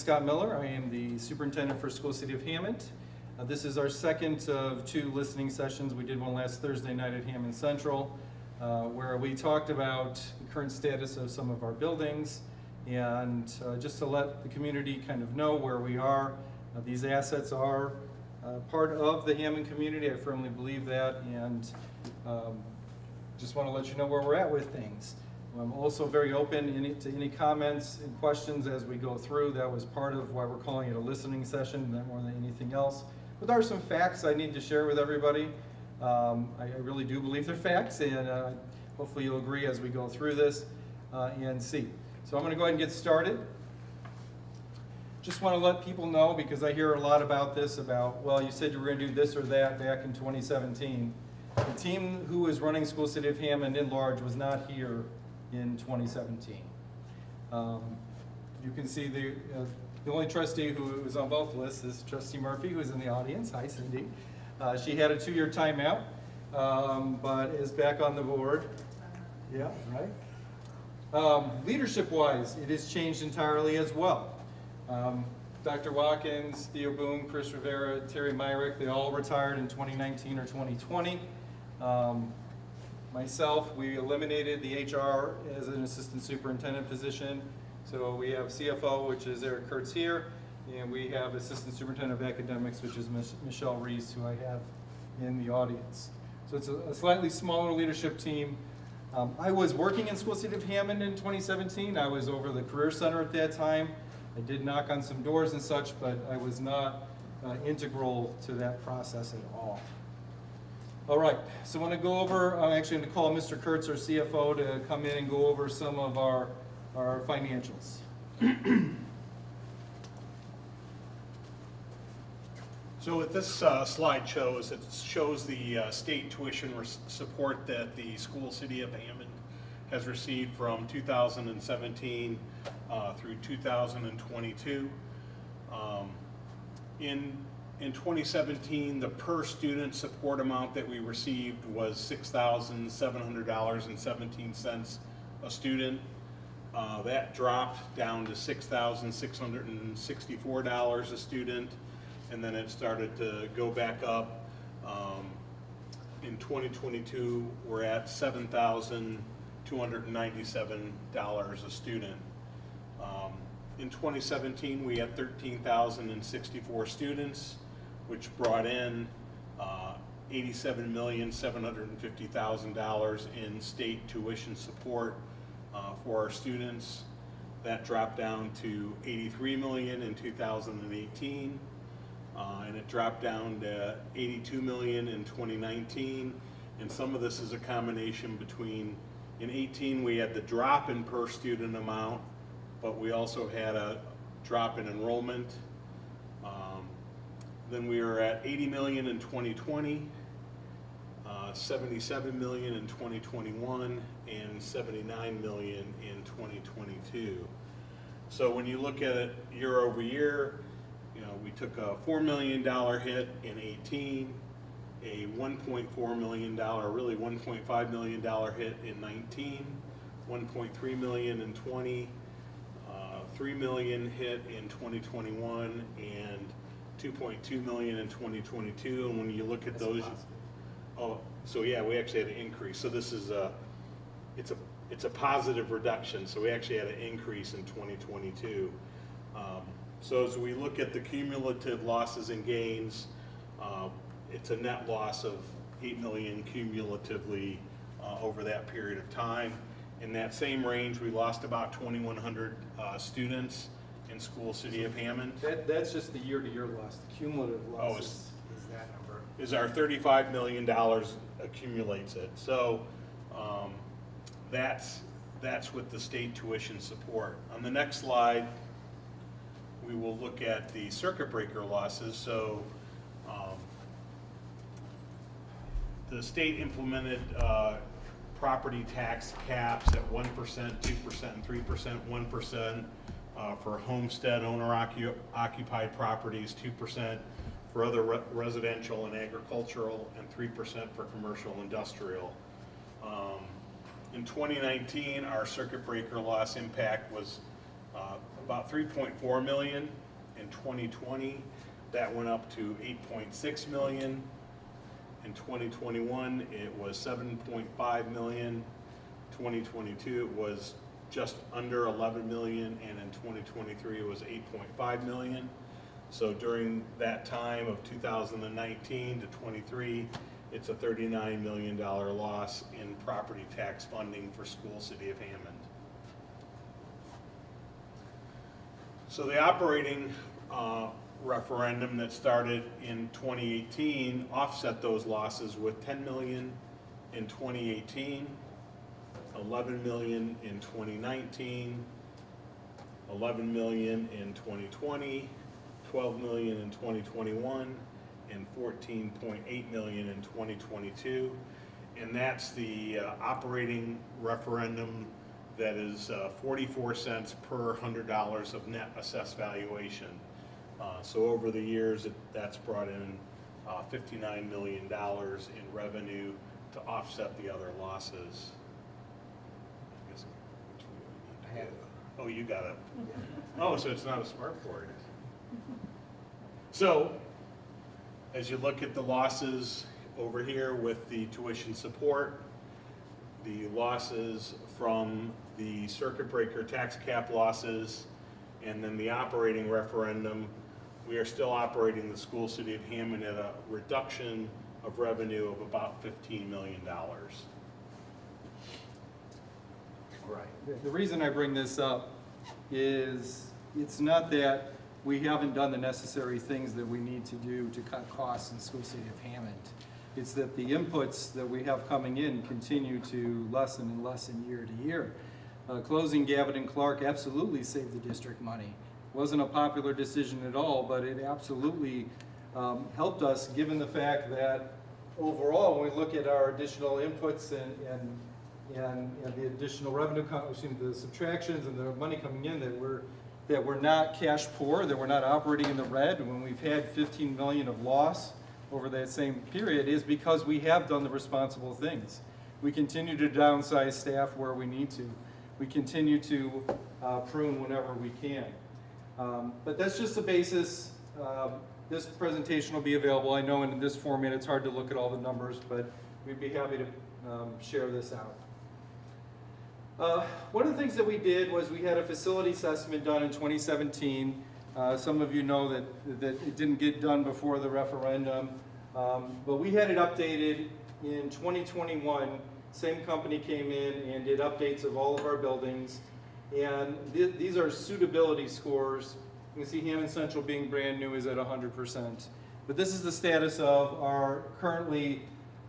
Scott Miller. I am the superintendent for School City of Hammond. This is our second of 2 listening sessions. We did one last Thursday night at Hammond Central, where we talked about the current status of some of our buildings, and just to let the community kind of know where we are. These assets are part of the Hammond community. I firmly believe that, and just want to let you know where we're at with things. I'm also very open to any comments and questions as we go through. That was part of why we're calling it a listening session, not more than anything else. But there are some facts I need to share with everybody. I really do believe they're facts, and hopefully you'll agree as we go through this and see. So I'm going to go ahead and get started. Just want to let people know, because I hear a lot about this, well, you said you were going to do this or that back in 2017. The team who was running School City of Hammond in large was not here in 2017. You can see the only trustee who was on both lists is Trustee Murphy, who is in the audience. Hi, Cindy. She had a 2-year timeout, but is back on the board. Yeah, right? Leadership-wise, it has changed entirely as well. Dr. Watkins, Theo Boone, Chris Rivera, Terry Myrick, they all retired in 2019 or 2020. Myself, we eliminated the HR as an assistant superintendent position. So we have CFO, which is Eric Kurtz here, and we have assistant superintendent of academics, which is Michelle Reese, who I have in the audience. So it's a slightly smaller leadership team. I was working in School City of Hammond in 2017. I was over the Career Center at that time. I did knock on some doors and such, but I was not integral to that process at all. All right, so I want to go over, I'm actually going to call Mr. Kurtz, our CFO, to come in and go over some of our financials. So what this slide shows, it shows the state tuition support that the School City of Hammond has received from 2017 through 2022. In 2017, the per student support amount that we received was $6,700.17 a student. That dropped down to $6,664 a student, and then it started to go back up. In 2022, we're at $7,297 a student. In 2017, we had 13,064 students, which brought in $87,750,000 in state tuition support for our students. That dropped down to $83 million in 2018, and it dropped down to $82 million in 2019. And some of this is a combination between, in 18 we had the drop in per student amount, but we also had a drop in enrollment. Then we were at $80 million in 2020, $77 million in 2021, and $79 million in 2022. So when you look at it year over year, we took a $4 million hit in 18, a $1.4 million, really $1.5 million hit in 19, $1.3 million in 20, $3 million hit in 2021, and $2.2 million in 2022. And when you look at those, so yeah, we actually had an increase. So this is it's a positive reduction. So we actually had an increase in 2022. So as we look at the cumulative losses and gains, it's a net loss of $8 million cumulatively over that period of time. In that same range, we lost about 2,100 students in School City of Hammond. That's just the year-to-year loss. The cumulative loss is that number. Is our $35 million accumulates it. So that's with the state tuition support. On the next slide, we will look at the circuit breaker losses. So the state implemented property tax caps at 1%, 2%, and 3%, 1% for homestead owner-occupied properties, 2% for other residential and agricultural, and 3% for commercial industrial. In 2019, our circuit breaker loss impact was about 3.4 million in 2020. That went up to 8.6 million. In 2021, it was 7.5 million. 2022, it was just under 11 million, and in 2023, it was 8.5 million. So during that time of 2019 to 23, it's a $39 million loss in property tax funding for School City of Hammond. So the operating referendum that started in 2018 offset those losses with 10 million in 2018, 11 million in 2019, 11 million in 2020, 12 million in 2021, and 14.8 million in 2022. And that's the operating referendum that is 44 cents per $100 of net assessed valuation. So over the years, that's brought in $59 million in revenue to offset the other losses. I guess, which one do we need to do? Oh, you got it. Oh, so it's not a smart board. So, as you look at the losses over here with the tuition support, the losses from the circuit breaker tax cap losses, and then the operating referendum, we are still operating the School City of Hammond at a reduction of revenue of about $15 million. Right. The reason I bring this up is it's not that we haven't done the necessary things that we need to do to cut costs in School City of Hammond. It's that the inputs that we have coming in continue to lessen and lessen year to year. Closing Gavitt and Clark absolutely saved the district money. Wasn't a popular decision at all, but it absolutely helped us, given the fact that overall, when we look at our additional inputs and the additional revenue, the subtractions and the money coming in, that we're not cash poor, that we're not operating in the red, when we've had 15 million of loss over that same period, is because we have done the responsible things. We continue to downsize staff where we need to. We continue to prune whenever we can. But that's just the basis. This presentation will be available. I know in this format it's hard to look at all the numbers, but we'd be happy to share this out. One of the things that we did was we had a facility assessment done in 2017. Some of you know that it didn't get done before the referendum, but we had it updated in 2021. Same company came in and did updates of all of our buildings, and these are suitability scores. You can see Hammond Central being brand new is at 100%. But this is the status of our currently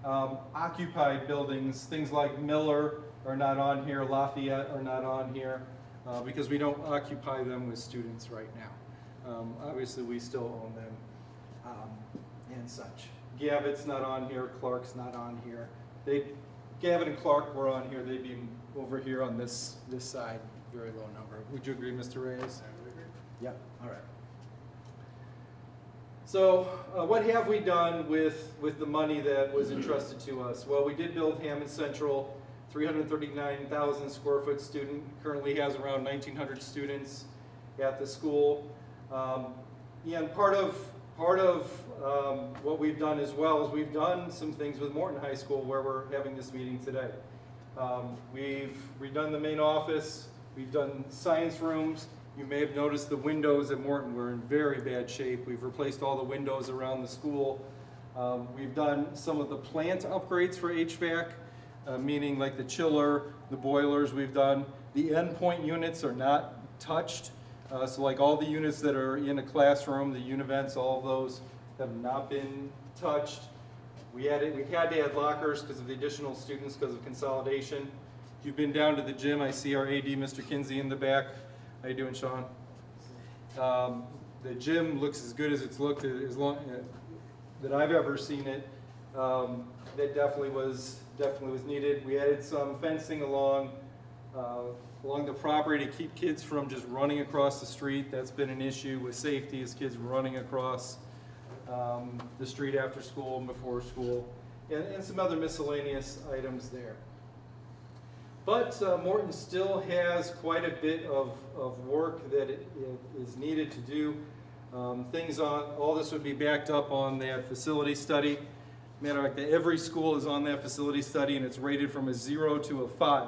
occupied buildings. Things like Miller are not on here, Lafayette are not on here, because we don't occupy them with students right now. Obviously, we still own them and such. Gavitt's not on here, Clark's not on here. Gavitt and Clark were on here, they'd be over here on this side, very low number. Would you agree, Mr. Reyes? I would agree. Yep, all right. So what have we done with the money that was entrusted to us? Well, we did build Hammond Central, 339,000 square foot student, currently has around 1,900 students at the school. And part of what we've done as well is we've done some things with Morton High School where we're having this meeting today. We've redone the main office, we've done science rooms. You may have noticed the windows at Morton were in very bad shape. We've replaced all the windows around the school. We've done some of the plant upgrades for HVAC, meaning like the chiller, the boilers we've done. The endpoint units are not touched. So like all the units that are in a classroom, the univents, all of those have not been touched. We had to add lockers because of the additional students because of consolidation. If you've been down to the gym, I see our AD, Mr. Kinsey, in the back. How you doing, Sean? The gym looks as good as it's looked as long that I've ever seen it. That definitely was needed. We added some fencing along the property to keep kids from just running across the street. That's been an issue with safety, as kids running across the street after school and before school, and some other miscellaneous items there. But Morton still has quite a bit of work that it is needed to do. All this would be backed up on that facility study. Matter of fact, every school is on that facility study, and it's rated from a 0 to a 5.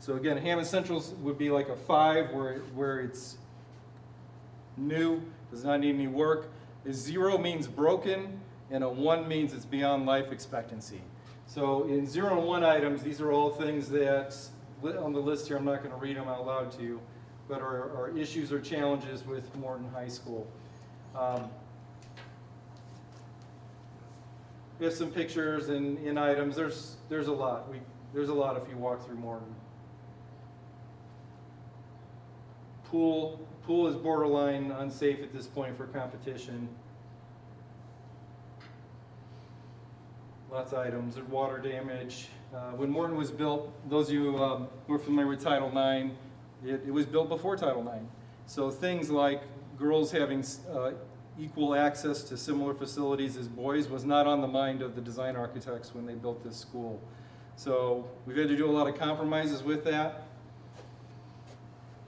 So again, Hammond Central's would be like a 5 where it's new, does not need any work. A 0 means broken, and a 1 means it's beyond life expectancy. So in 0 and 1 items, these are all things that, on the list here, I'm not going to read them out loud to you, but are issues or challenges with Morton High School. We have some pictures in items. There's a lot. There's a lot if you walk through Morton. Pool is borderline unsafe at this point for competition. Lots of items. There's water damage. When Morton was built, those of you who are familiar with Title IX, it was built before Title IX. So things like girls having equal access to similar facilities as boys was not on the mind of the design architects when they built this school. So we've had to do a lot of compromises with that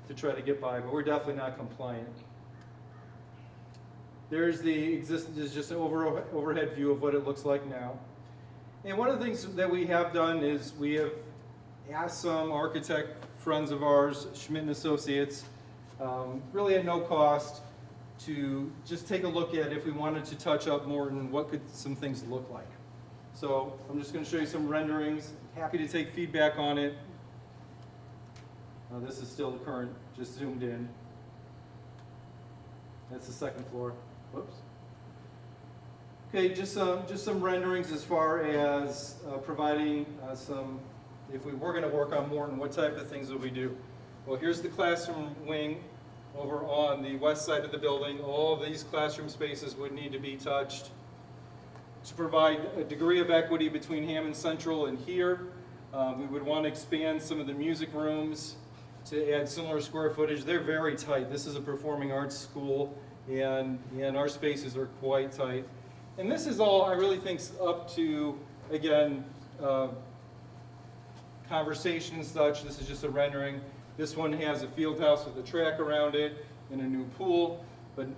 to try to get by, but we're definitely not compliant. There's just an overhead view of what it looks like now. And one of the things that we have done is we have asked some architect friends of ours, Schmidt and Associates, really at no cost, to just take a look at, if we wanted to touch up Morton, what could some things look like. So I'm just going to show you some renderings. Happy to take feedback on it. This is still the current, just zoomed in. That's the second floor. Whoops. Okay, just some renderings as far as providing if we were going to work on Morton, what type of things would we do? Well, here's the classroom wing over on the west side of the building. All of these classroom spaces would need to be touched to provide a degree of equity between Hammond Central and here. We would want to expand some of the music rooms to add similar square footage. They're very tight. This is a performing arts school, and our spaces are quite tight. And this is all, I really think, up to, again, conversation and such. This is just a rendering. This one has a field house with a track around it and a new pool. But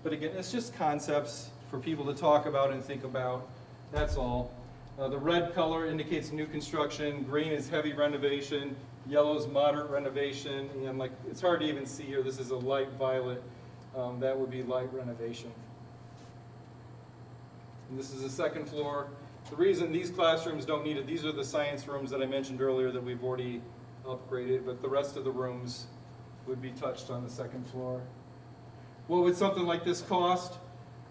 again, it's just concepts for people to talk about and think about. That's all. The red color indicates new construction. Green is heavy renovation. Yellow is moderate renovation. And like, it's hard to even see here. This is a light violet. That would be light renovation. And this is the second floor. The reason these classrooms don't need it, these are the science rooms that I mentioned earlier that we've already upgraded, but the rest of the rooms would be touched on the second floor. What would something like this cost?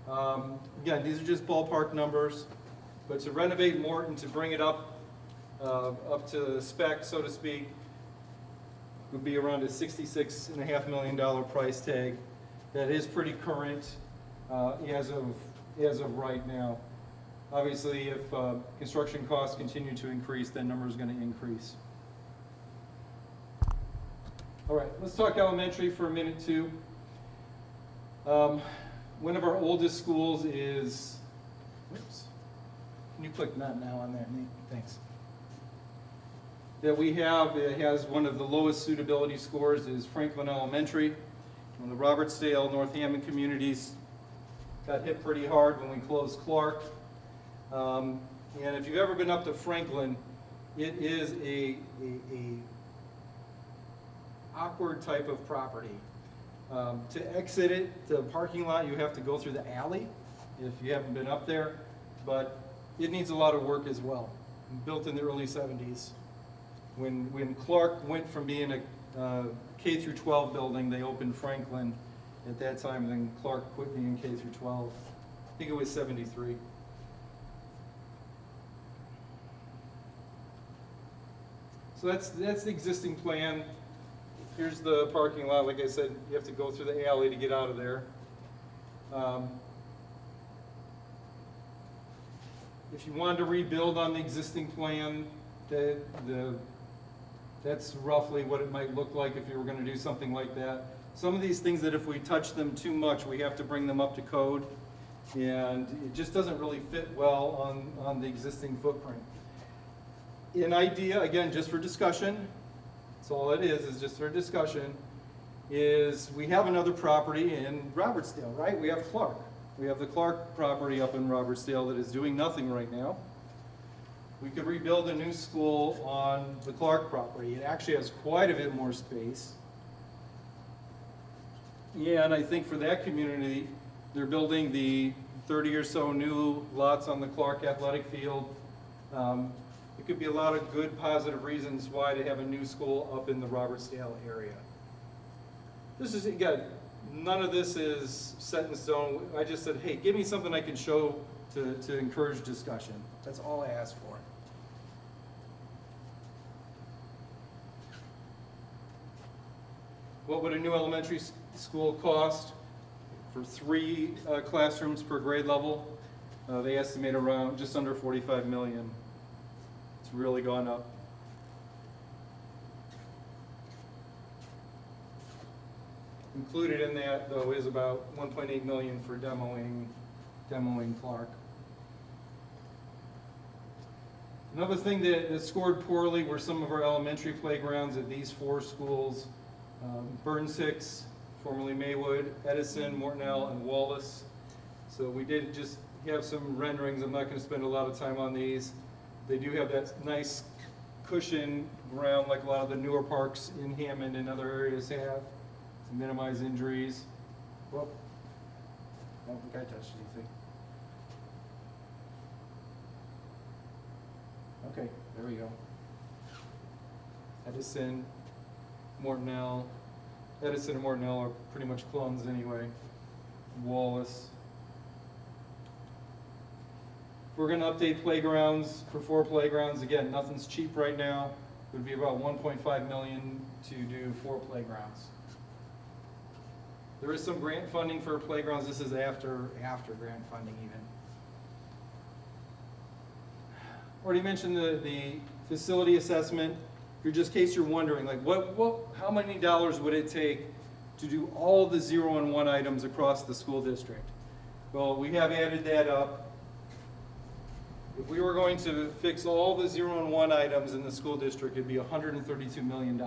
Again, these are just ballpark numbers, but to renovate Morton, to bring it up to spec, so to speak, would be around a $66.5 million price tag. That is pretty current as of right now. Obviously, if construction costs continue to increase, that number is going to increase. All right, let's talk elementary for a minute too. One of our oldest schools is, oops, can you click not now on that, Nate? Thanks. That we have, it has one of the lowest suitability scores, is Franklin Elementary. When the Robertsdale, North Hammond communities got hit pretty hard when we closed Clark. And if you've ever been up to Franklin, it is a awkward type of property. To exit it, the parking lot, you have to go through the alley if you haven't been up there, but it needs a lot of work as well. Built in the early 70s. When Clark went from being a K through 12 building, they opened Franklin at that time, and then Clark quit being K through 12. I think it was 73. So that's the existing plan. Here's the parking lot. Like I said, you have to go through the alley to get out of there. If you wanted to rebuild on the existing plan, that's roughly what it might look like if you were going to do something like that. Some of these things that if we touch them too much, we have to bring them up to code, and it just doesn't really fit well on the existing footprint. An idea, again, just for discussion, That's all it is just for discussion, is we have another property in Robertsdale, right? We have Clark. We have the Clark property up in Robertsdale that is doing nothing right now. We could rebuild a new school on the Clark property. It actually has quite a bit more space. Yeah, and I think for that community, they're building the 30 or so new lots on the Clark athletic field. It could be a lot of good, positive reasons why to have a new school up in the Robertsdale area. This is, again, none of this is set in stone. I just said, hey, give me something I can show to encourage discussion. That's all I asked for. What would a new elementary school cost for 3 classrooms per grade level? They estimate around just under 45 million. It's really gone up. Included in that, though, is about 1.8 million for demoing Clark. Another thing that scored poorly were some of our elementary playgrounds at these 4 schools. Burn 6, formerly Maywood, Edison, Morton, and Wallace. So we did just have some renderings. I'm not going to spend a lot of time on these. They do have that nice cushion ground like a lot of the newer parks in Hammond and other areas have to minimize injuries. Well, I don't think I touched anything. Okay, there we go. Edison, Morton, Edison and Morton are pretty much clones anyway. Wallace. If we're going to update playgrounds for 4 playgrounds, again, nothing's cheap right now. It would be about 1.5 million to do 4 playgrounds. There is some grant funding for playgrounds. This is after grant funding even. Already mentioned the facility assessment. Just in case you're wondering, like how many dollars would it take to do all the 0 and 1 items across the school district? Well, we have added that up. If we were going to fix all the 0 and 1 items in the school district, it'd be $132 million.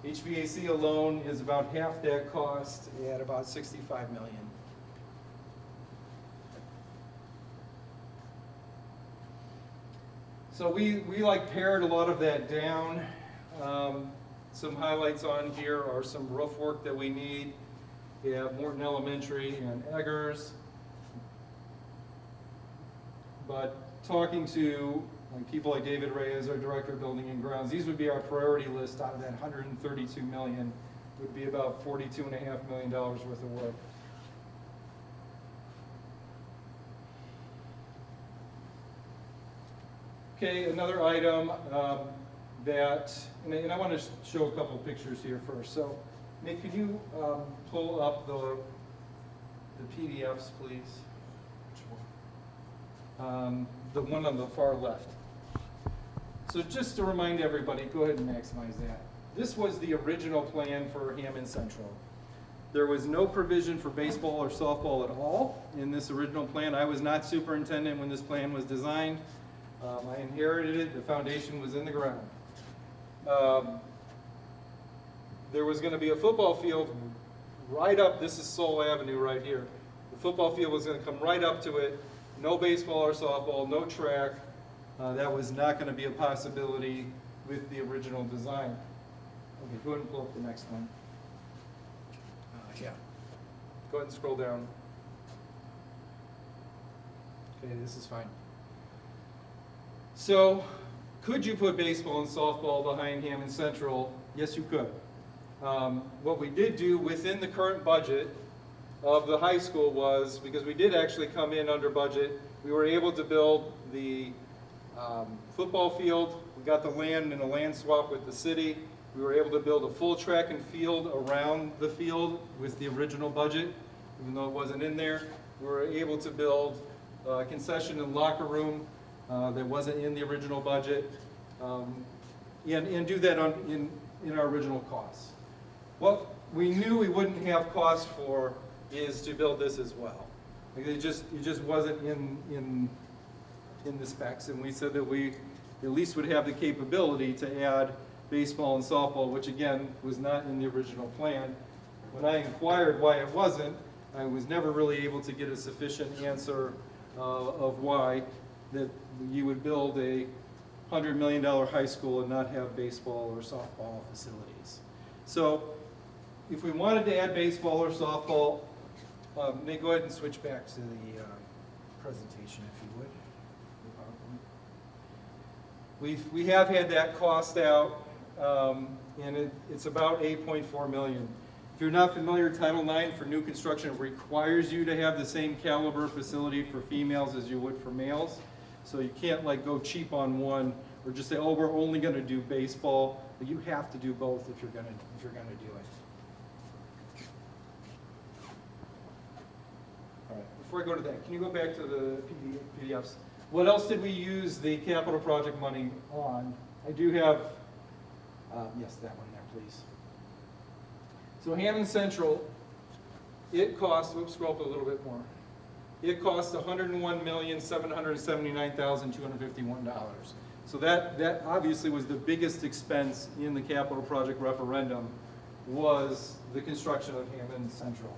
HVAC alone is about half that cost at about $65 million. So we like pared a lot of that down. Some highlights on here are some roof work that we need. We have Morton Elementary and Eggers. But talking to people like David Reyes, our Director of Building and Grounds, these would be our priority list out of that $132 million, would be about $42.5 million worth of work. Okay, another item and I want to show a couple pictures here first. So, Nick, could you pull up the PDFs, please? Which one? The one on the far left. So just to remind everybody, go ahead and maximize that. This was the original plan for Hammond Central. There was no provision for baseball or softball at all in this original plan. I was not superintendent when this plan was designed. I inherited it. The foundation was in the ground. There was going to be a football field right up. This is Soul Avenue right here. The football field was going to come right up to it. No baseball or softball, no track. That was not going to be a possibility with the original design. Okay, go ahead and pull up the next one. Yeah. Go ahead and scroll down. Okay, this is fine. So, could you put baseball and softball behind Hammond Central? Yes, you could. What we did do within the current budget of the high school was, because we did actually come in under budget, we were able to build the football field. We got the land in a land swap with the city. We were able to build a full track and field around the field with the original budget, even though it wasn't in there. We were able to build a concession and locker room that wasn't in the original budget, and do that in our original costs. What we knew we wouldn't have cost for is to build this as well. Like it just wasn't in in the specs, and we said that we at least would have the capability to add baseball and softball, which again was not in the original plan. When I inquired why it wasn't, I was never really able to get a sufficient answer of why that you would build a $100 million high school and not have baseball or softball facilities. So if we wanted to add baseball or softball, may go ahead and switch back to the presentation if you would. We have had that cost out, and it's about $8.4 million. If you're not familiar, Title IX for new construction requires you to have the same caliber facility for females as you would for males. So you can't like go cheap on one or just say, oh, we're only going to do baseball. But you have to do both if you're going to do it. All right. Before I go to that, can you go back to the PDFs? What else did we use the capital project money on? I do have, yes, that one there, please. So Hammond Central, it cost, whoops, scroll up a little bit more. It cost $101,779,251. So that obviously was the biggest expense in the capital project referendum, was the construction of Hammond Central.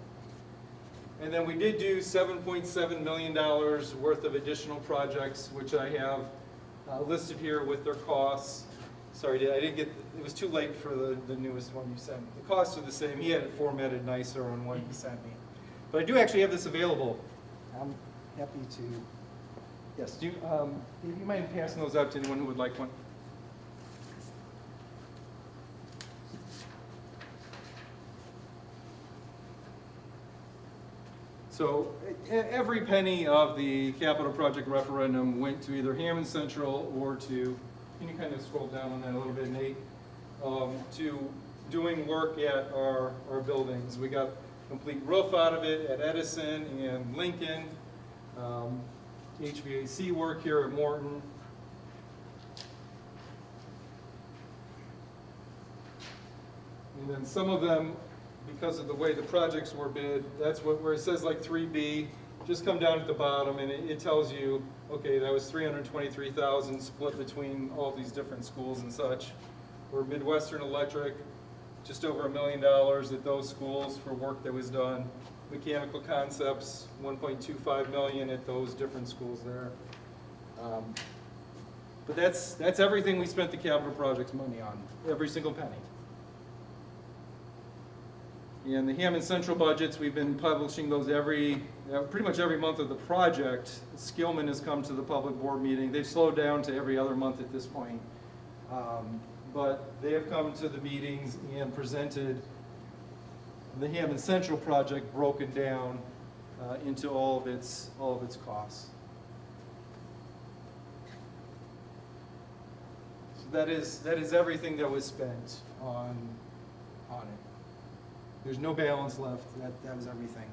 And then we did do $7.7 million worth of additional projects, which I have listed here with their costs. Sorry, I didn't get, it was too late for the newest one you sent. The costs are the same. He had it formatted nicer on what he sent me. But I do actually have this available. I'm happy to, yes, do you mind passing those out to anyone who would like one? So every penny of the capital project referendum went to either Hammond Central or to, can you kind of scroll down on that a little bit, Nate? To doing work at our buildings. We got complete roof out of it at Edison and Lincoln. HVAC work here at Morton. And then some of them, because of the way the projects were bid, that's where it says like 3B, just come down at the bottom and it tells you, okay, that was $323,000 split between all these different schools and such. Or Midwestern Electric, just over $1 million at those schools for work that was done. Mechanical Concepts, $1.25 million at those different schools there. But that's everything we spent the capital projects money on, every single penny. And the Hammond Central budgets, we've been publishing those pretty much every month of the project. Skillman has come to the public board meeting. They've slowed down to every other month at this point. But they have come to the meetings and presented the Hammond Central project broken down into all of its costs. So that is everything that was spent on it. There's no balance left. That was everything.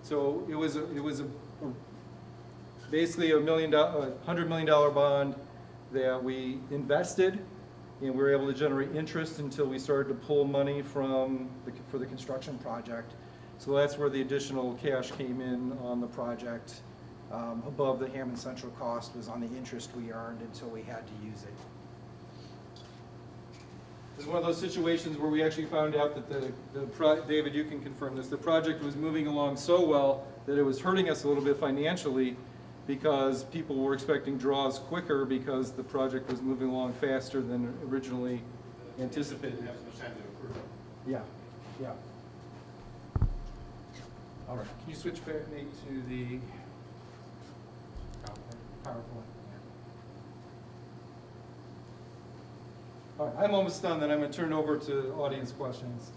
So it was basically $100 million bond that we invested, and we were able to generate interest until we started to pull money for the construction project. So that's where the additional cash came in on the project. Above the Hammond Central cost was on the interest we earned until we had to use it. It was one of those situations where we actually found out that David, you can confirm this, the project was moving along so well that it was hurting us a little bit financially because people were expecting draws quicker because the project was moving along faster than originally anticipated. Yeah, yeah. All right, can you switch back, Nate, to the PowerPoint? All right, I'm almost done, then I'm going to turn over to audience questions.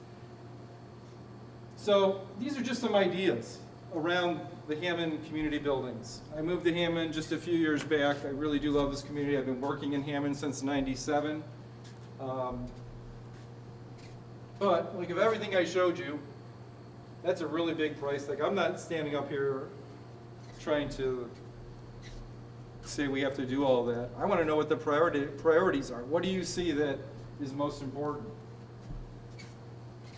So these are just some ideas around the Hammond community buildings. I moved to Hammond just a few years back. I really do love this community. I've been working in Hammond since '97. But like of everything I showed you, that's a really big price tag. I'm not standing up here trying to say we have to do all that. I want to know what the priorities are. What do you see that is most important?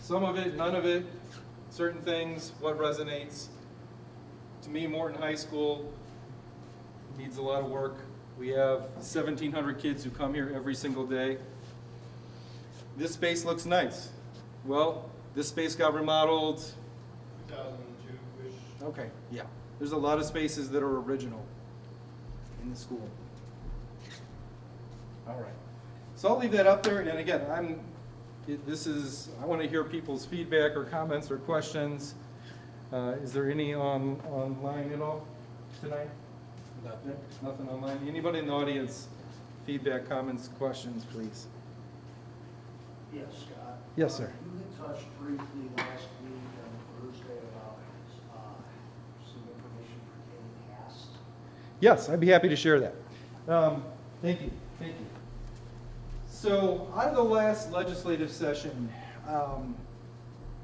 Some of it, none of it, certain things, what resonates. To me, Morton High School needs a lot of work. We have 1,700 kids who come here every single day. This space looks nice. Well, this space got remodeled. 2002-ish. Okay, yeah. There's a lot of spaces that are original in the school. All right. So I'll leave that up there, and again, I want to hear people's feedback or comments or questions. Is there any online at all tonight? Nothing. Nothing online. Anybody in the audience, feedback, comments, questions, please? Yes, Scott. Yes, sir. You had touched briefly last week on Thursday about some information pertaining to HAST. Yes, I'd be happy to share that. Thank you. So out of the last legislative session,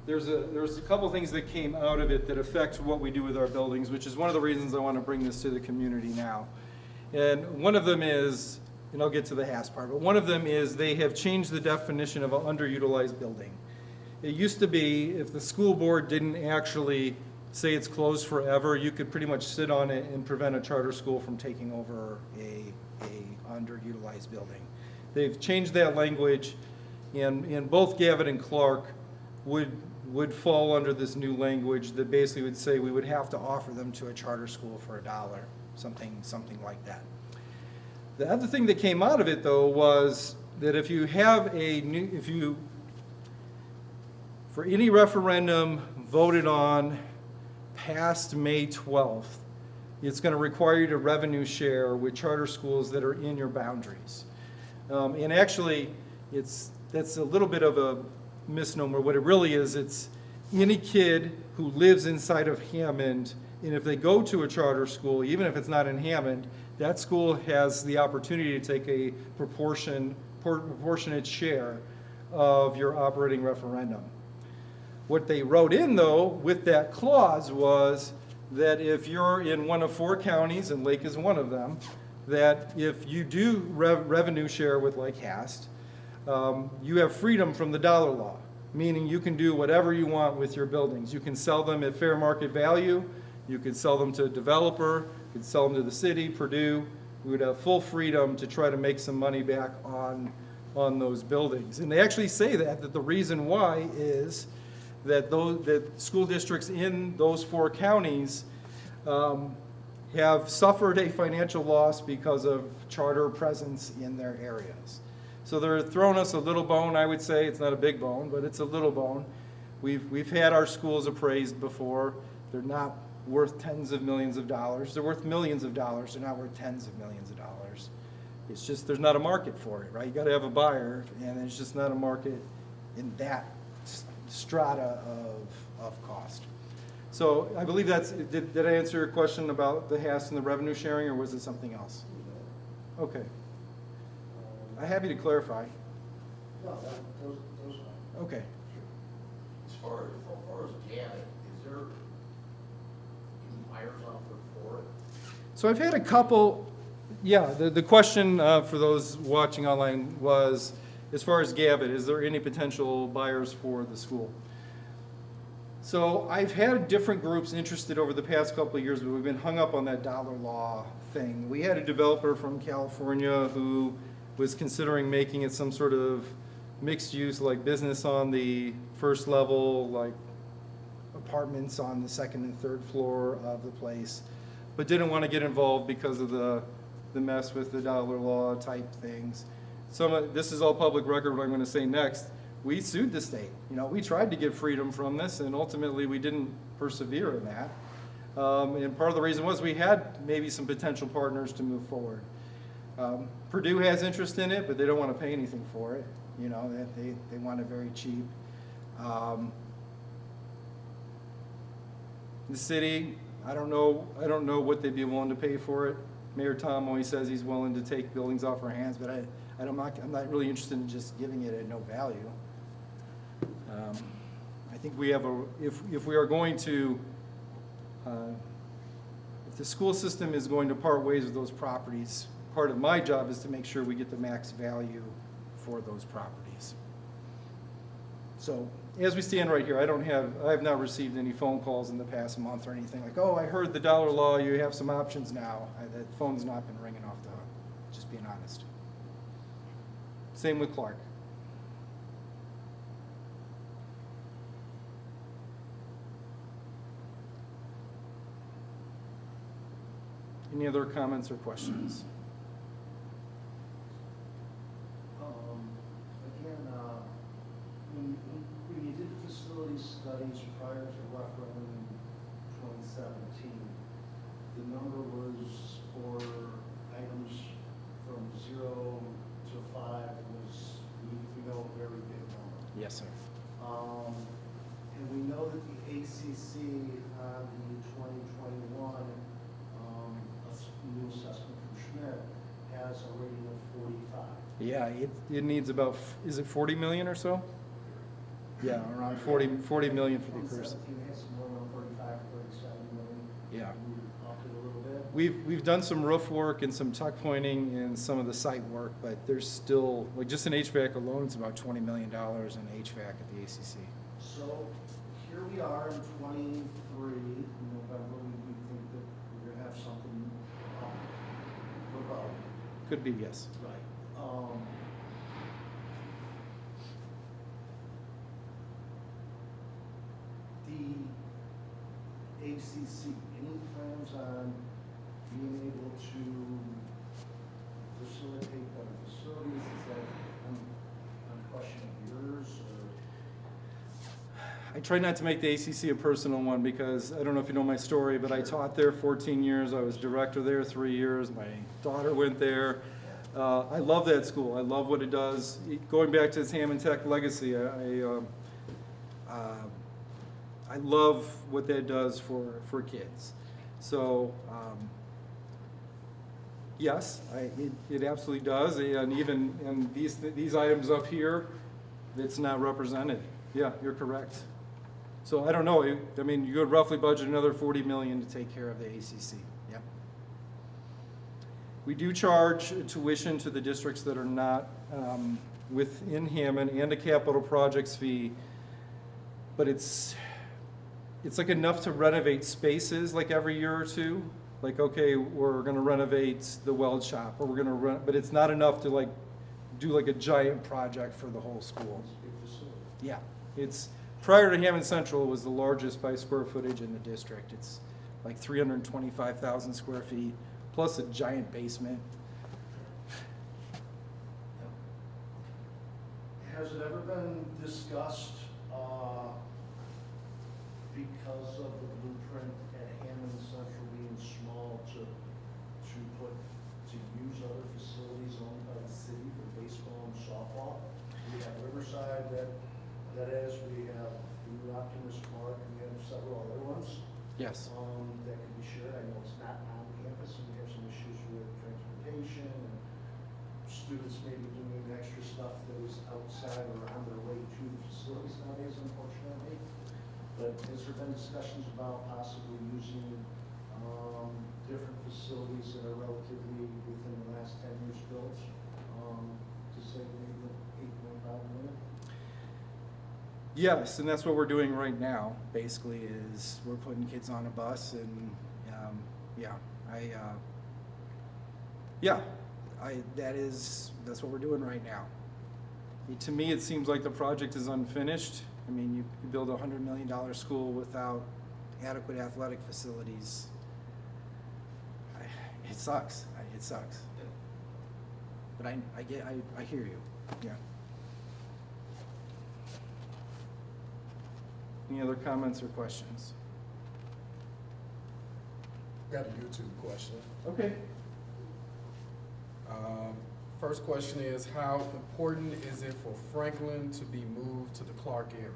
there's a couple things that came out of it that affect what we do with our buildings, which is one of the reasons I want to bring this to the community now. And one of them is, and I'll get to the HASS part, but one of them is they have changed the definition of an underutilized building. It used to be if the school board didn't actually say it's closed forever, you could pretty much sit on it and prevent a charter school from taking over a underutilized building. They've changed that language, and both Gavin and Clark would fall under this new language that basically would say we would have to offer them to a charter school for $1, something like that. The other thing that came out of it, though, was that if you have for any referendum voted on past May 12th, it's going to require you to revenue share with charter schools that are in your boundaries. And actually, that's a little bit of a misnomer. What it really is, it's any kid who lives inside of Hammond, and if they go to a charter school, even if it's not in Hammond, that school has the opportunity to take a proportionate share of your operating referendum. What they wrote in, though, with that clause was that if you're in one of 4 counties, and Lake is one of them, that if you do revenue share with Lake Hast, you have freedom from the dollar law, meaning you can do whatever you want with your buildings. You can sell them at fair market value, you could sell them to a developer, you could sell them to the city, Purdue. We would have full freedom to try to make some money back on those buildings. And they actually say that the reason why is that school districts in those 4 counties have suffered a financial loss because of charter presence in their areas. So they're throwing us a little bone, I would say. It's not a big bone, but it's a little bone. We've had our schools appraised before. They're not worth tens of millions of dollars. They're worth millions of dollars. They're not worth tens of millions of dollars. It's just there's not a market for it, right? You got to have a buyer, and there's just not a market in that strata of cost. So I believe did I answer your question about the HASS and the revenue sharing, or was it something else? Okay. I'm happy to clarify. No, those fine. Okay. As far as Gavin, is there any buyers out there for it? So I've had a couple, the question for those watching online was, as far as Gavin, is there any potential buyers for the school? So I've had different groups interested over the past couple of years, but we've been hung up on that dollar law thing. We had a developer from California who was considering making it some sort of mixed use, like business on the first level, like apartments on the second and third floor of the place, but didn't want to get involved because of the mess with the dollar law type things. This is all public record, what I'm going to say next. We sued the state. We tried to get freedom from this, and ultimately we didn't persevere in that. And part of the reason was we had maybe some potential partners to move forward. Purdue has interest in it, but they don't want to pay anything for it. They want it very cheap. The city, I don't know what they'd be willing to pay for it. Mayor Tom always says he's willing to take buildings off our hands, but I'm not really interested in just giving it at no value. I think we have if we are going to, if the school system is going to part ways with those properties, part of my job is to make sure we get the max value for those properties. So as we stand right here, I have not received any phone calls in the past month or anything like, oh, I heard the dollar law, you have some options now. That phone's not been ringing off the hook, just being honest. Same with Clark. Any other comments or questions? Again, when you did facility studies prior to referendum in 2017, the number was for items from 0 to 5 was, we know, a very big number. Yes, sir. And we know that the ACC on the 2021 new assessment from Schmidt has a rating of 45. Yeah, it needs about, is it 40 million or so? Yeah, around 40 million for the course. 2017 has more around 35, 37 million. Yeah. We upped it a little bit. We've done some roof work and some tuck pointing and some of the site work, but there's still, like just in HVAC alone, it's about $20 million in HVAC at the ACC. So here we are in 23, in November, we think that we're gonna have something about. Could be, yes. Right. The ACC, any plans on being able to facilitate better facilities? Is that a question of yours, or? I try not to make the ACC a personal one because I don't know if you know my story, but I taught there 14 years. I was director there 3 years. My daughter went there. I love that school. I love what it does. Going back to its Hammond Tech legacy, I love what that does for kids. So, yes, it absolutely does. And even in these items up here, it's not represented. Yeah, you're correct. So I don't know. I mean, you could roughly budget another 40 million to take care of the ACC. Yeah. We do charge tuition to the districts that are not within Hammond and a capital projects fee, but it's like enough to renovate spaces like every year or two. Like, okay, we're going to renovate the weld shop, or we're going to but it's not enough to like do like a giant project for the whole school. Big facility. Yeah, it's prior to Hammond Central, it was the largest by square footage in the district. It's like 325,000 square feet, plus a giant basement. Has it ever been discussed, because of the blueprint at Hammond Central being small, to use other facilities owned by the city for baseball and softball? We have Riverside that is, we have the Optimist Park, and we have several other ones. Yes. That can be shared. I know it's not on campus, and we have some issues with transportation, and students maybe doing extra stuff that is outside or on their way to the facilities nowadays, unfortunately. But has there been discussions about possibly using different facilities that are relatively within the last 10 years built to save maybe 8.5 million? Yes, and that's what we're doing right now, basically, is we're putting kids on a bus and, that's what we're doing right now. To me, it seems like the project is unfinished. I mean, you build a $100 million school without adequate athletic facilities. It sucks. It sucks. But I hear you. Yeah. Any other comments or questions? Got a YouTube question. Okay. First question is, how important is it for Franklin to be moved to the Clark area?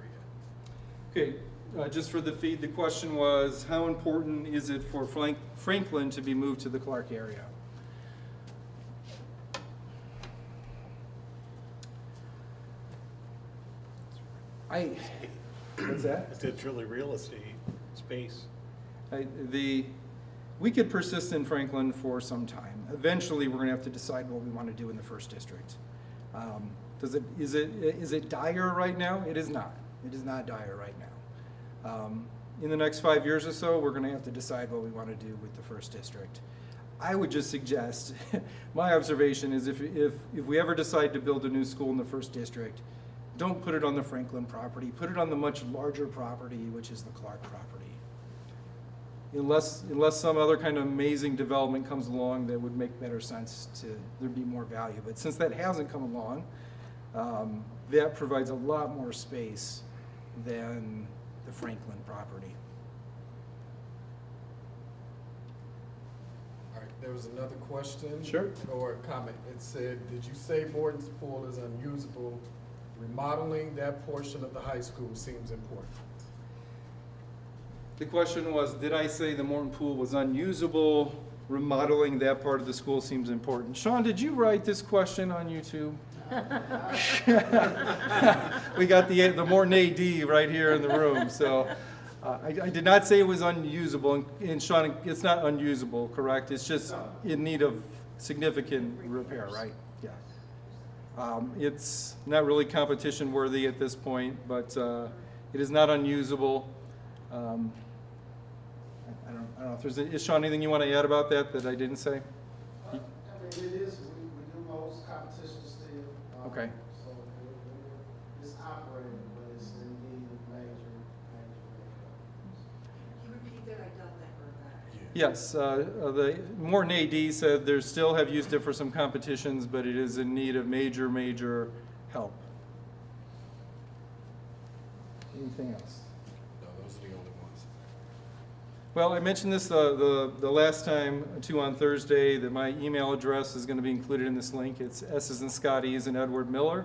Okay, just for the feed, the question was, how important is it for Franklin to be moved to the Clark area? What's that? It's really real estate space. We could persist in Franklin for some time. Eventually, we're going to have to decide what we want to do in the first district. Is it dire right now? It is not. It is not dire right now. In the next 5 years or so, we're going to have to decide what we want to do with the first district. I would just suggest, my observation is if we ever decide to build a new school in the first district, don't put it on the Franklin property, put it on the much larger property, which is the Clark property. Unless some other kind of amazing development comes along that would make better sense there'd be more value. But since that hasn't come along, that provides a lot more space than the Franklin property. All right, there was another question. Sure. Or comment. It said, did you say Morton's pool is unusable? Remodeling that portion of the high school seems important. The question was, did I say the Morton Pool was unusable? Remodeling that part of the school seems important. Sean, did you write this question on YouTube? We got the Morton AD right here in the room, so I did not say it was unusable. And Sean, it's not unusable, correct? It's just in need of significant repair, right? Yeah. It's not really competition worthy at this point, but it is not unusable. I don't know if is Sean, anything you want to add about that I didn't say? I mean, it is, we do most competitions still. Okay. So it's operating, but it's in need of major Can you repeat that? I doubt that heard that. Yes, the Morton AD said they still have used it for some competitions, but it is in need of major help. Anything else? No, those are the only ones. Well, I mentioned this the last time, too, on Thursday, that my email address is going to be included in this link. It's S's and Scotty's and Edward Miller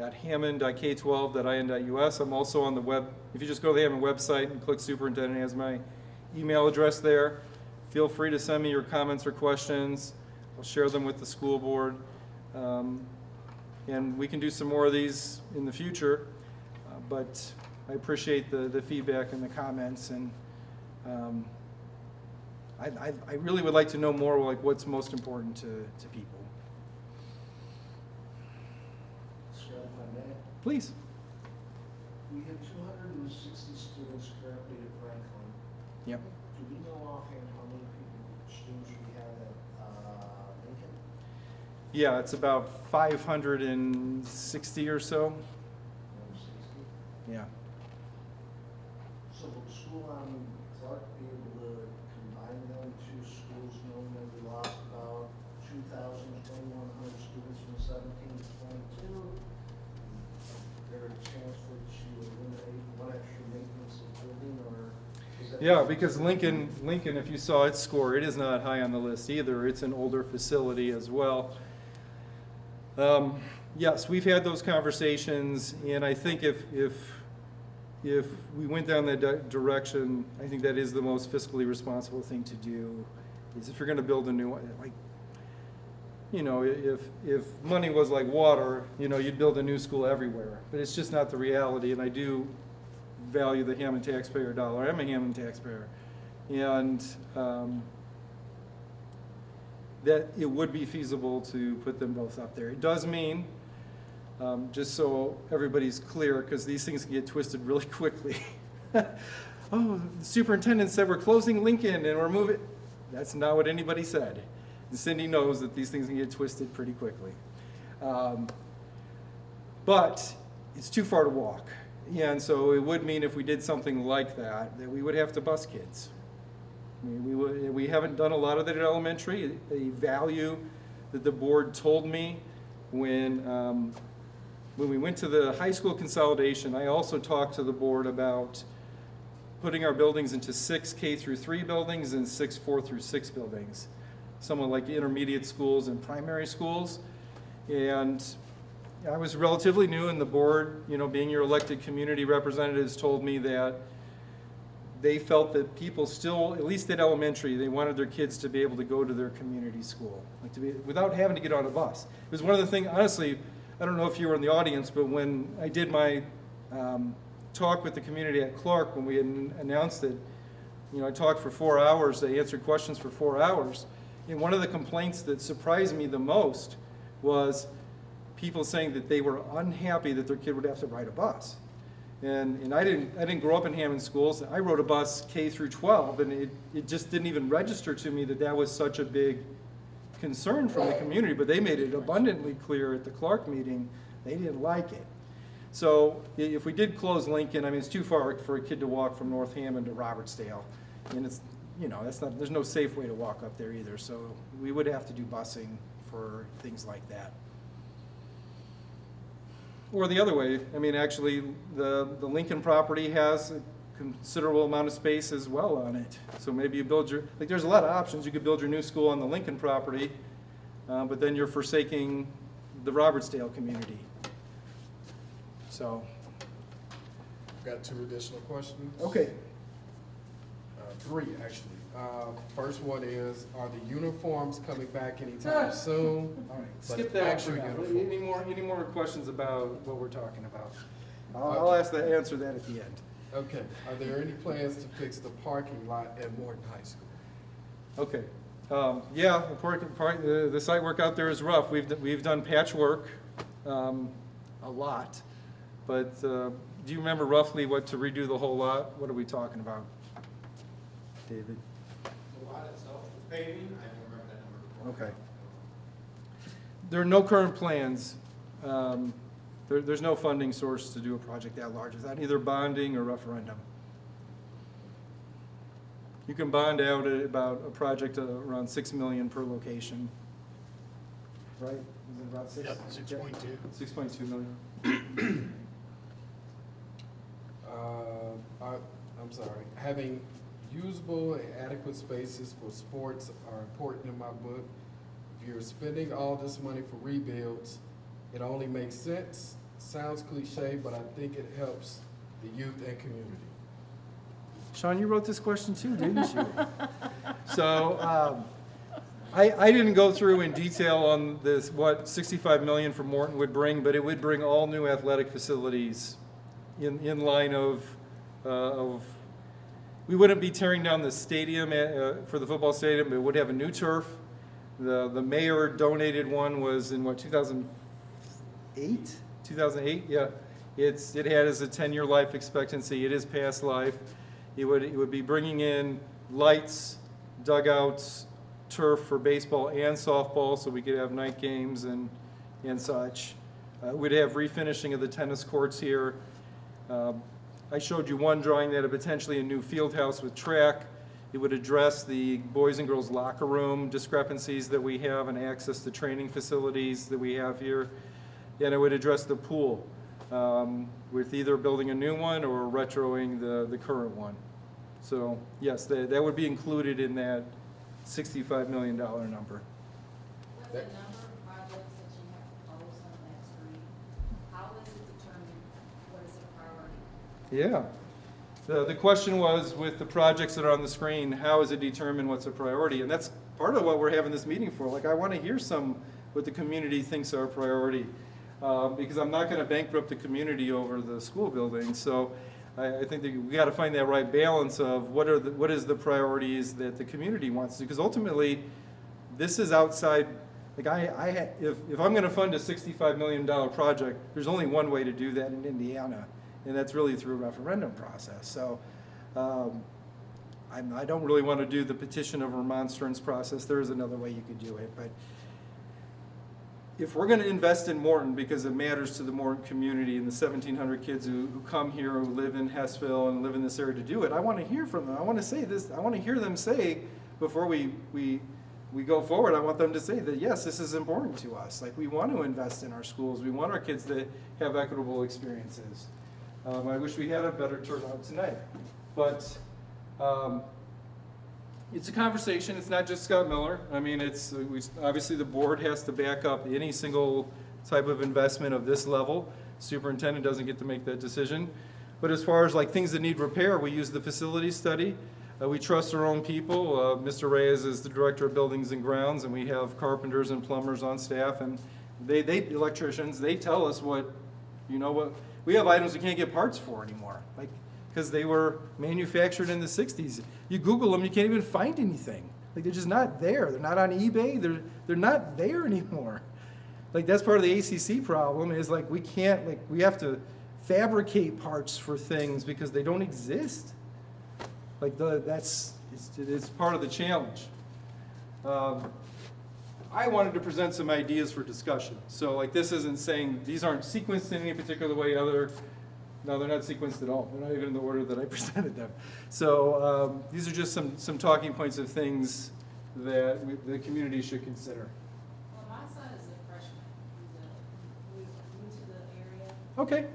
at hammond.k12.in.us. I'm also on the web. If you just go to the Hammond website and click Superintendent, it has my email address there. Feel free to send me your comments or questions. I'll share them with the school board. And we can do some more of these in the future. But I appreciate the feedback and the comments, and I really would like to know more like what's most important to people. Scott, if I may, Please. we have 260 students currently at Franklin. Yep. Do we know offhand how many students we have at Lincoln? Yeah, it's about 560 or so. 160? Yeah. So will the school on Clark be able to combine them two schools, knowing that we lost about 2,100 students from 17 to 22? Is there a chance that you eliminate one extra maintenance of building, or is that? Yeah, because Lincoln, if you saw its score, it is not high on the list either. It's an older facility as well. Yes, we've had those conversations, and I think if we went down that direction, I think that is the most fiscally responsible thing to do, is if you're going to build a new one, like, you know, if money was like water, you know, you'd build a new school everywhere. But it's just not the reality, and I do value the Hammond taxpayer dollar. I'm a Hammond taxpayer. And that it would be feasible to put them both up there. It does mean, just so everybody's clear, because these things can get twisted really quickly. Oh, the superintendent said we're closing Lincoln and we're moving. That's not what anybody said. And Cindy knows that these things can get twisted pretty quickly. But it's too far to walk. And so it would mean if we did something like that we would have to bus kids. I mean, we haven't done a lot of that at elementary. A value that the board told me when we went to the high school consolidation, I also talked to the board about putting our buildings into 6 K-3 buildings and 6 4-6 buildings, somewhat like intermediate schools and primary schools. And I was relatively new, and the board, you know, being your elected community representatives, told me that they felt that people still, at least at elementary, they wanted their kids to be able to go to their community school, like to be, without having to get on a bus. It was one of the things, honestly, I don't know if you were in the audience, but when I did my talk with the community at Clark, when we had announced it, you know, I talked for 4 hours, I answered questions for 4 hours, and one of the complaints that surprised me the most was people saying that they were unhappy that their kid would have to ride a bus. And I didn't grow up in Hammond schools. I rode a bus K through 12, and it just didn't even register to me that that was such a big concern from the community, but they made it abundantly clear at the Clark meeting, they didn't like it. So if we did close Lincoln, I mean, it's too far for a kid to walk from North Hammond to Robertsdale. And it's, you know, there's no safe way to walk up there either, so we would have to do busing for things like that. Or the other way, I mean, actually, the Lincoln property has a considerable amount of space as well on it. So maybe you build your, like, there's a lot of options. You could build your new school on the Lincoln property, but then you're forsaking the Robertsdale community. So, Got 2 additional questions? okay. 3, actually. First one is, are the uniforms coming back anytime soon? All right, But skip that actual one for now. uniforms. Any more questions about what we're talking about? I'll answer that at the end. Okay, are there any plans to fix the parking lot at Morton High School? Okay. Yeah, the site work out there is rough. We've done patchwork, a lot. But do you remember roughly what to redo the whole lot? What are we talking about, David? The lot itself, the paving, I don't remember that number. Okay. There are no current plans. There's no funding source to do a project that large without either bonding or referendum. You can bond out at about a project around $6 million per location. Right? Is it about 6? Yep, 6.2. 6.2 million. I'm sorry, having usable and adequate spaces for sports are important in my book. If you're spending all this money for rebuilds, it only makes sense. Sounds cliche, but I think it helps the youth and community. Sean, you wrote this question too, didn't you? So, I didn't go through in detail on this, what 65 million for Morton would bring, but it would bring all new athletic facilities in line of, we wouldn't be tearing down the stadium for the football stadium, but it would have a new turf. The mayor donated one was in what, 2008? 2008, yeah. It has a 10-year life expectancy. It is past life. It would be bringing in lights, dugouts, turf for baseball and softball, so we could have night games and such. We'd have refinishing of the tennis courts here. I showed you one drawing that had potentially a new field house with track. It would address the boys and girls locker room discrepancies that we have and access to training facilities that we have here. And it would address the pool with either building a new one or retroing the current one. So yes, that would be included in that $65 million number. What's the number of projects that you have proposed on that screen? How is it determined what is a priority? Yeah. The question was, with the projects that are on the screen, how is it determined what's a priority? And that's part of what we're having this meeting for. Like, I want to hear what the community thinks are a priority. Because I'm not going to bankrupt the community over the school building. So I think that we got to find that right balance of what is the priorities that the community wants to. Because ultimately, this is outside. Like if I'm going to fund a $65 million project, there's only one way to do that in Indiana, and that's really through a referendum process. So I don't really want to do the petition of remonstrance process. There is another way you could do it, but if we're going to invest in Morton because it matters to the Morton community and the 1,700 kids who come here, who live in Hessville and live in this area to do it, I want to hear from them. I want to say this. I want to hear them say before we go forward. I want them to say that yes, this is important to us. Like, we want to invest in our schools. We want our kids to have equitable experiences. I wish we had a better turnout tonight, but. It's a conversation. It's not just Scott Miller. I mean, obviously the board has to back up any single type of investment of this level. Superintendent doesn't get to make that decision. But as far as like things that need repair, we use the facility study. We trust our own people. Mr. Reyes is the director of buildings and grounds, and we have carpenters and plumbers on staff, and they electricians. They tell us what we have items we can't get parts for anymore. Like, because they were manufactured in the 60s. You Google them, you can't even find anything. Like, they're just not there. They're not on eBay. They're not there anymore. Like, that's part of the ACC problem is, like, we have to fabricate parts for things because they don't exist. Like it's part of the challenge. I wanted to present some ideas for discussion. So like this isn't saying, these aren't sequenced in any particular way no, they're not sequenced at all. They're not even in the order that I presented them. So these are just some talking points of things that the community should consider. Well, my son is a freshman. He's new to the area. Okay. And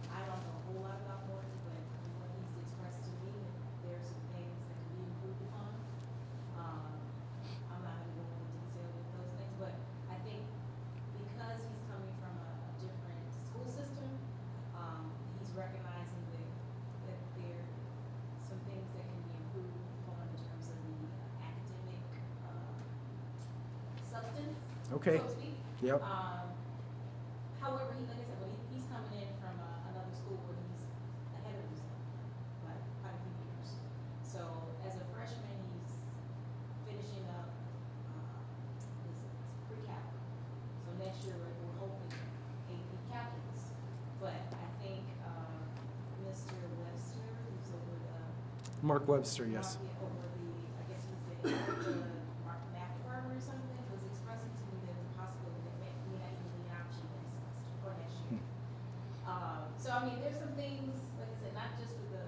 I don't know a whole lot about Morton, but from what he's expressed to me, there's some things that can be improved upon. I'm not gonna go into detail with those things, but I think because he's coming from a different school system, he's recognizing that there are some things that can be improved upon in terms of the academic, substance, Okay. so to speak. Yep. However, like I said, he's coming in from another school where he's ahead of himself, like quite a few years. So as a freshman, he's finishing up his pre-calc. So next year, we're hoping AP calculus. But I think Mr. Webster, who's over the Mark Webster, yes. over the, I guess he's the math department or something, was expressing to me that the possibility that may not even be an option next semester or next year. So I mean, there's some things, like I said, not just with the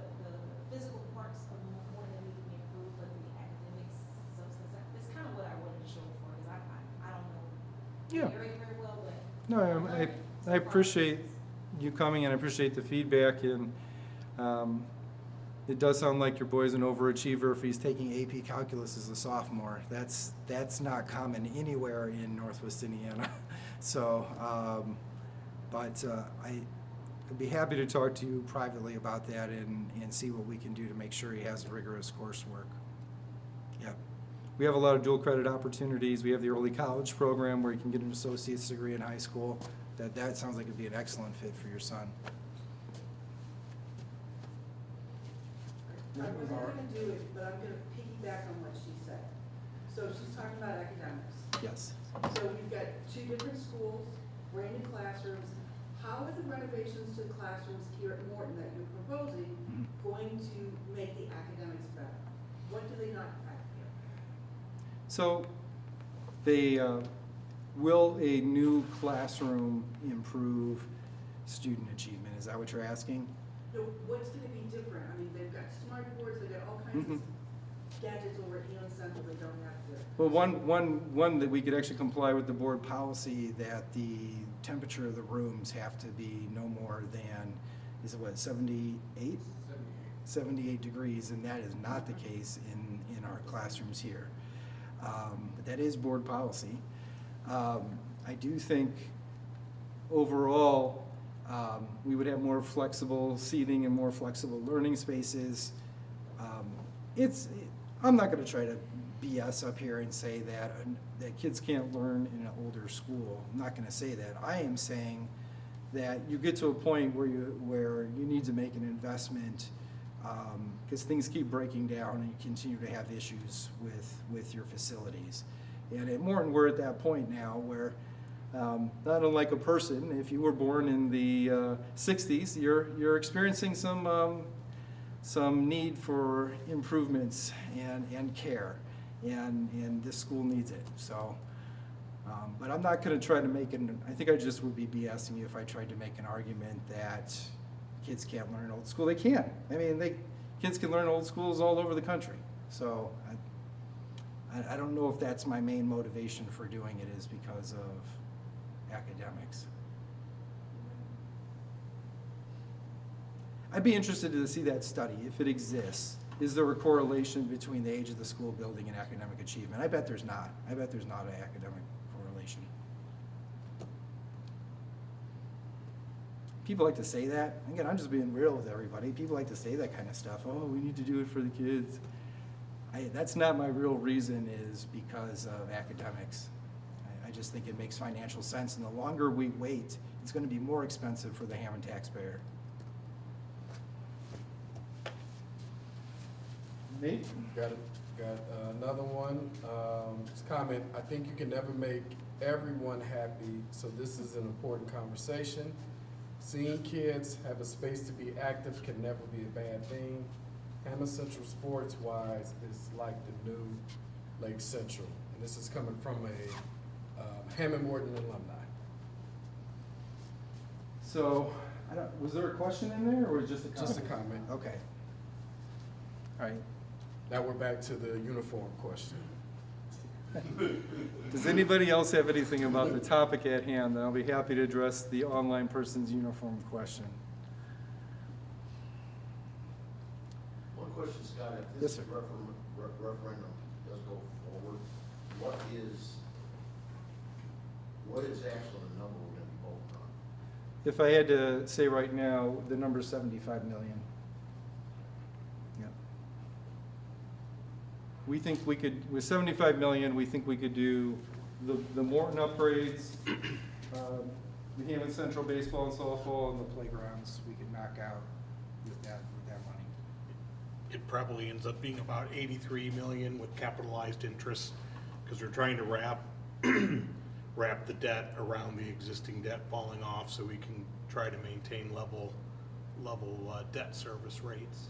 physical parts of more that need to be improved, but the academics, substance. That's kind of what I wanted to show for, because I don't know Yeah. the area very well, but. No, I appreciate you coming and I appreciate the feedback, and it does sound like your boy's an overachiever if he's taking AP Calculus as a sophomore. That's not common anywhere in Northwest Indiana. So, I'd be happy to talk to you privately about that and see what we can do to make sure he has rigorous coursework. Yeah. We have a lot of dual credit opportunities. We have the early college program where you can get an associate's degree in high school. That sounds like it'd be an excellent fit for your son. I wasn't gonna do it, but I'm gonna piggyback on what she said. So she's talking about academics. Yes. So we've got two different schools, brand new classrooms. How are the renovations to the classrooms here at Morton that you're proposing going to make the academics better? What do they not have here? So, will a new classroom improve student achievement? Is that what you're asking? No, what's gonna be different? I mean, they've got smart boards, they've got all kinds of gadgets over at Eon Central they don't have here. Well, one that we could actually comply with the board policy that the temperature of the rooms have to be no more than, is it what, 78? 78 degrees, and that is not the case in our classrooms here. But that is board policy. I do think overall, we would have more flexible seating and more flexible learning spaces. I'm not gonna try to BS up here and say that kids can't learn in an older school. I'm not gonna say that. I am saying that you get to a point where you need to make an investment, because things keep breaking down and you continue to have issues with your facilities. And at Morton, we're at that point now where, not unlike a person, if you were born in the 60s, you're experiencing some need for improvements and care, and this school needs it. So, but I'm not going to try to make I think I just would be BSing you if I tried to make an argument that kids can't learn in old school. They can. I mean, kids can learn in old schools all over the country. So I don't know if that's my main motivation for doing it, is because of academics. I'd be interested to see that study, if it exists. Is there a correlation between the age of the school building and academic achievement? I bet there's not. I bet there's not an academic correlation. People like to say that. Again, I'm just being real with everybody. People like to say that kind of stuff. Oh, we need to do it for the kids. That's not my real reason, is because of academics. I just think it makes financial sense, and the longer we wait, it's going to be more expensive for the Hammond taxpayer. Nate, got another one. This comment, I think you can never make everyone happy, so this is an important conversation. Seeing kids have a space to be active can never be a bad thing. Hammond Central sports-wise is like the new Lake Central, and this is coming from a Hammond Morton alumni. So, was there a question in there, or was it just a comment? Just a comment. Okay. All right. Now we're back to the uniform question. Does anybody else have anything about the topic at hand? Then I'll be happy to address the online person's uniform question. One question, Scott, if Yes, this sir. referendum does go forward, what is actually the number we're gonna be voting on? If I had to say right now, the number's 75 million. Yep. We think we could, with 75 million, we think we could do the Morton upgrades, the Hammond Central baseball and softball, and the playgrounds we could knock out with that money. It probably ends up being about 83 million with capitalized interest, because we're trying to wrap the debt around the existing debt falling off, so we can try to maintain level debt service rates.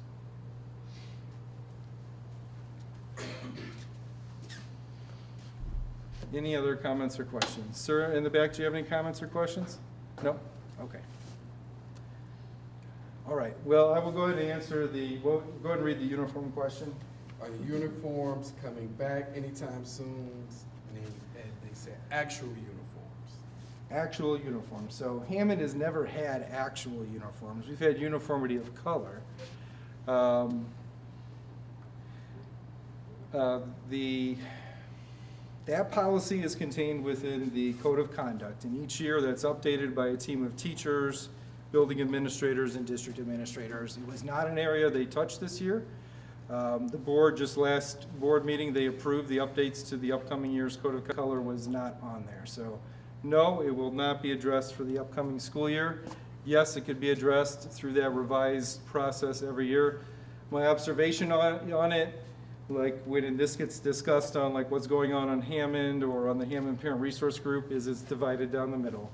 Any other comments or questions? Sir, in the back, do you have any comments or questions? No? Okay. All right, well, I will go ahead and answer go ahead and read the uniform question. Are the uniforms coming back anytime soon? And they said actual uniforms. Actual uniforms. So Hammond has never had actual uniforms. We've had uniformity of color. That policy is contained within the Code of Conduct, and each year that's updated by a team of teachers, building administrators, and district administrators. It was not an area they touched this year. The board, just last board meeting, they approved the updates to the upcoming year's Code of Color was not on there. So no, it will not be addressed for the upcoming school year. Yes, it could be addressed through that revised process every year. My observation on it, like when this gets discussed on like what's going on Hammond or on the Hammond Parent Resource Group, is it's divided down the middle.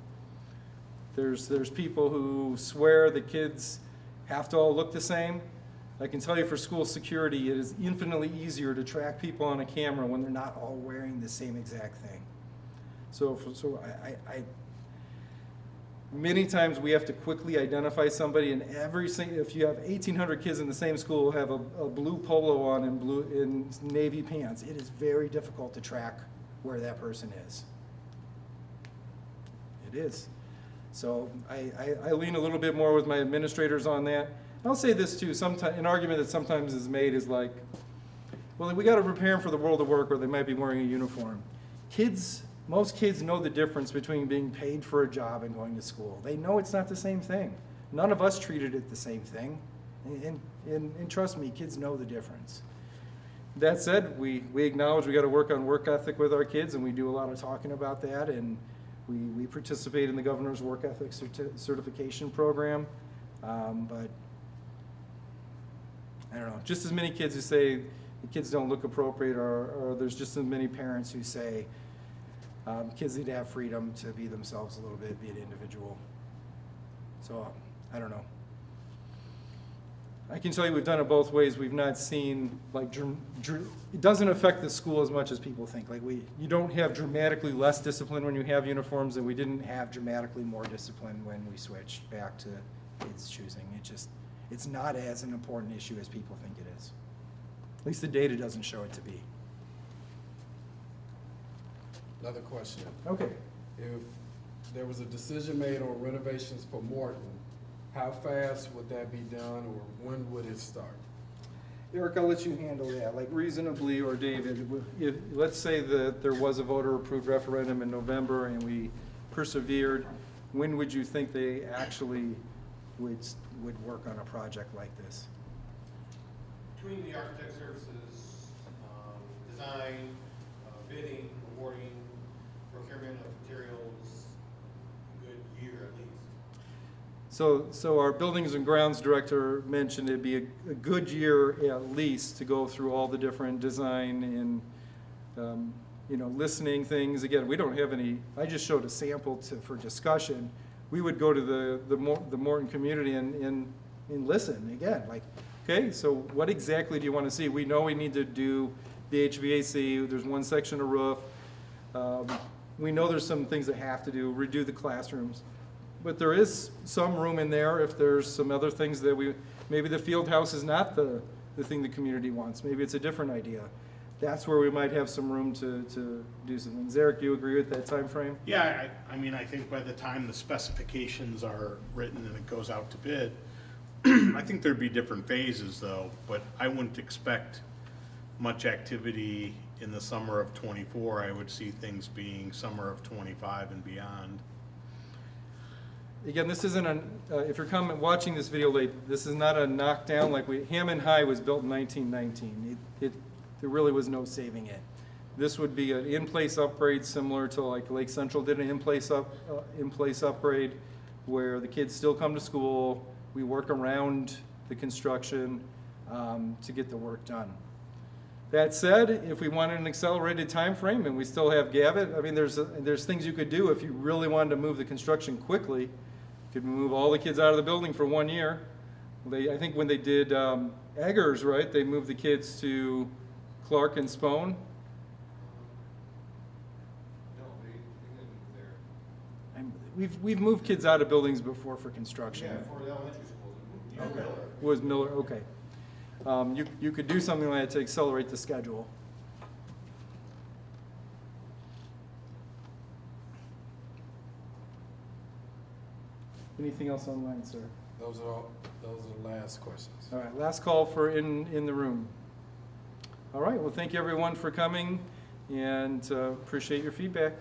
There's people who swear the kids have to all look the same. I can tell you for school security, it is infinitely easier to track people on a camera when they're not all wearing the same exact thing. So many times we have to quickly identify somebody, and if you have 1,800 kids in the same school who have a blue polo on and in navy pants, it is very difficult to track where that person is. It is. So I lean a little bit more with my administrators on that. I'll say this too, an argument that sometimes is made is like, well, we got to prepare them for the world of work, or they might be wearing a uniform. Most kids know the difference between being paid for a job and going to school. They know it's not the same thing. None of us treated it the same thing. And trust me, kids know the difference. That said, we acknowledge we got to work on work ethic with our kids, and we do a lot of talking about that, and we participate in the governor's work ethic certification program. But I don't know, just as many kids who say the kids don't look appropriate, or there's just as many parents who say kids need to have freedom to be themselves a little bit, be an individual. So, I don't know. I can tell you we've done it both ways. We've not seen, like, it doesn't affect the school as much as people think. Like, you don't have dramatically less discipline when you have uniforms, and we didn't have dramatically more discipline when we switched back to kids choosing. It's not as an important issue as people think it is. At least the data doesn't show it to be. Another question. Okay. If there was a decision made on renovations for Morton, how fast would that be done, or when would it start? Eric, I'll let you handle that, like reasonably, or David, let's say that there was a voter-approved referendum in November and we persevered, when would you think they actually would work on a project like this? Between the architect services, design, bidding, awarding, procurement of materials, a good year at least. So our buildings and grounds director mentioned it'd be a good year at least to go through all the different design and listening things. Again, we don't have any, I just showed a sample for discussion. We would go to the Morton community and listen again, like, okay, so what exactly do you want to see? We know we need to do the HVAC, there's one section of roof. We know there's some things that have to do, redo the classrooms. But there is some room in there if there's some other things that maybe the field house is not the thing the community wants. Maybe it's a different idea. That's where we might have some room to do some things. Eric, do you agree with that time frame? Yeah, I mean, I think by the time the specifications are written and it goes out to bid, I think there'd be different phases though, but I wouldn't expect much activity in the summer of '24. I would see things being summer of '25 and beyond. Again, this isn't if you're watching this video late, this is not a knockdown like Hammond High was built in 1919. There really was no saving it. This would be an in-place upgrade similar to like Lake Central did an in-place upgrade where the kids still come to school. We work around the construction to get the work done. That said, if we wanted an accelerated time frame and we still have Gavitt, I mean, there's things you could do if you really wanted to move the construction quickly. You could move all the kids out of the building for 1 year. I think when they did Eggers, right, they moved the kids to Clark and Spone. No, they didn't there. We've moved kids out of buildings before for construction. Yeah, for the elementary schools. Okay. Miller. Was Miller, okay. You could do something like that to accelerate the schedule. Anything else online, sir? Those are the last questions. All right, last call for in the room. All right, well, thank you everyone for coming and appreciate your feedback.